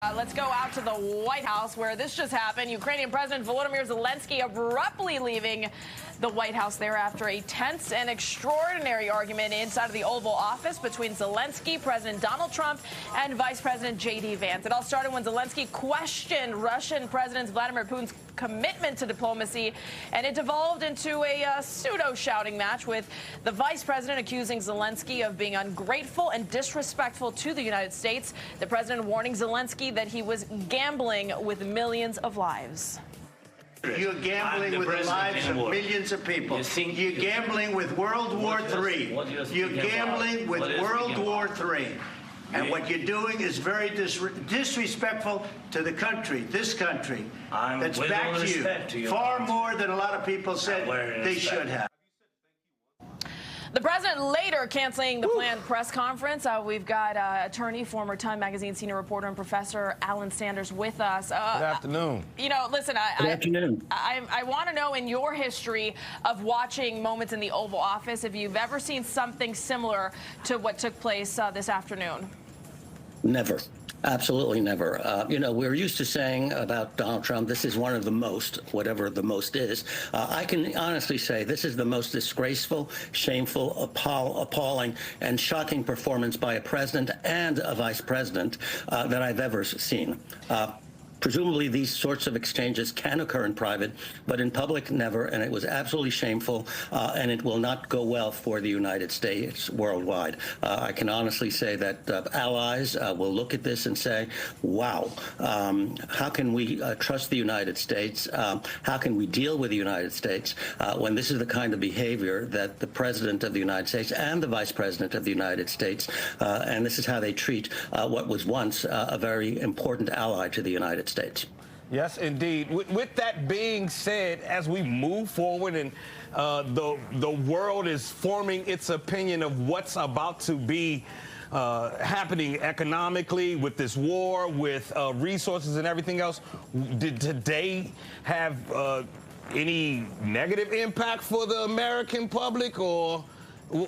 Let's go out to the White House, where this just happened. Ukrainian President Volodymyr Zelenskyy abruptly leaving the White House there after a tense and extraordinary argument inside of the Oval Office between Zelenskyy, President Donald Trump, and Vice President J.D. Vance. It all started when Zelenskyy questioned Russian President Vladimir Putin's commitment to diplomacy, and it devolved into a pseudo-shouting match, with the Vice President accusing Zelenskyy of being ungrateful and disrespectful to the United States. The President warning Zelenskyy that he was gambling with millions of lives. You're gambling with the lives of millions of people. You're gambling with World War III. You're gambling with World War III. And what you're doing is very disrespectful to the country, this country, that's back to you, far more than a lot of people said they should have. The president later canceling the planned press conference. We've got attorney, former Time Magazine senior reporter and professor Alain Sanders with us. Good afternoon. You know, listen, Good afternoon. I want to know, in your history of watching moments in the Oval Office, if you've ever seen something similar to what took place this afternoon. Never. Absolutely never. You know, we're used to saying about Donald Trump, this is one of the most, whatever the most is. I can honestly say this is the most disgraceful, shameful, appalling, and shocking performance by a president and a vice president that I've ever seen. Presumably, these sorts of exchanges can occur in private, but in public, never. And it was absolutely shameful, and it will not go well for the United States worldwide. I can honestly say that allies will look at this and say, wow, how can we trust the United States? How can we deal with the United States when this is the kind of behavior that the President of the United States and the Vice President of the United States, and this is how they treat what was once a very important ally to the United States. Yes, indeed. With that being said, as we move forward and the world is forming its opinion of what's about to be happening economically with this war, with resources and everything else, did today have any negative impact for the American public, or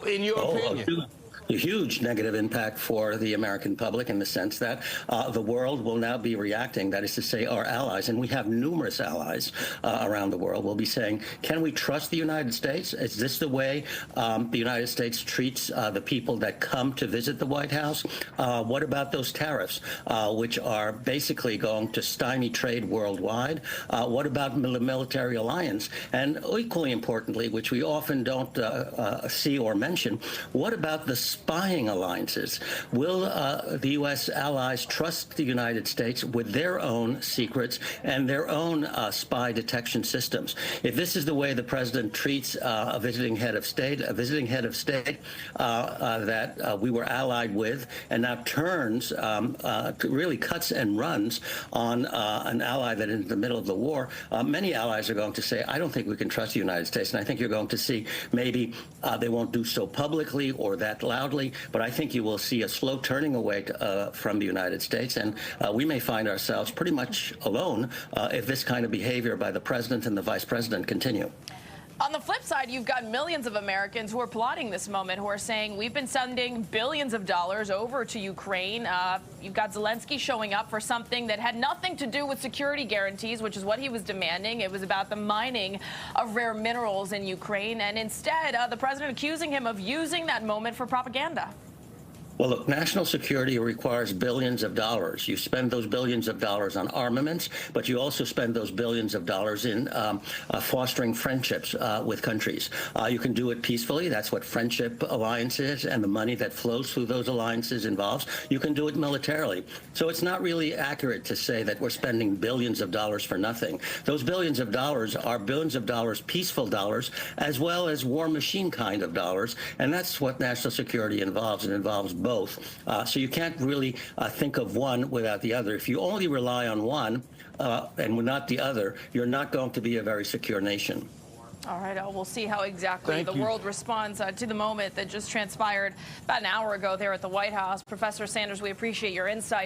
in your opinion? A huge negative impact for the American public, in the sense that the world will now be reacting, that is to say our allies, and we have numerous allies around the world, will be saying, can we trust the United States? Is this the way the United States treats the people that come to visit the White House? What about those tariffs, which are basically going to stymie trade worldwide? What about military alliance? And equally importantly, which we often don't see or mention, what about the spying alliances? Will the U.S. allies trust the United States with their own secrets and their own spy detection systems? If this is the way the president treats a visiting head of state that we were allied with, and now turns, really cuts and runs on an ally that is in the middle of the war, many allies are going to say, I don't think we can trust the United States. And I think you're going to see maybe they won't do so publicly or that loudly, but I think you will see a slow turning away from the United States, and we may find ourselves pretty much alone if this kind of behavior by the president and the vice president continue. On the flip side, you've got millions of Americans who are plotting this moment, who are saying, we've been sending billions of dollars over to Ukraine. You've got Zelenskyy showing up for something that had nothing to do with security guarantees, which is what he was demanding. It was about the mining of rare minerals in Ukraine. And instead, the president accusing him of using that moment for propaganda. Well, look, national security requires billions of dollars. You spend those billions of dollars on armaments, but you also spend those billions of dollars in fostering friendships with countries. You can do it peacefully. That's what friendship alliances and the money that flows through those alliances involves. You can do it militarily. So it's not really accurate to say that we're spending billions of dollars for nothing. Those billions of dollars are billions of dollars, peaceful dollars, as well as war machine kind of dollars. And that's what national security involves. It involves both. So you can't really think of one without the other. If you only rely on one and not the other, you're not going to be a very secure nation. All right, we'll see how exactly the world responds to the moment that just transpired about an hour ago there at the White House. Professor Sanders, we appreciate your insight.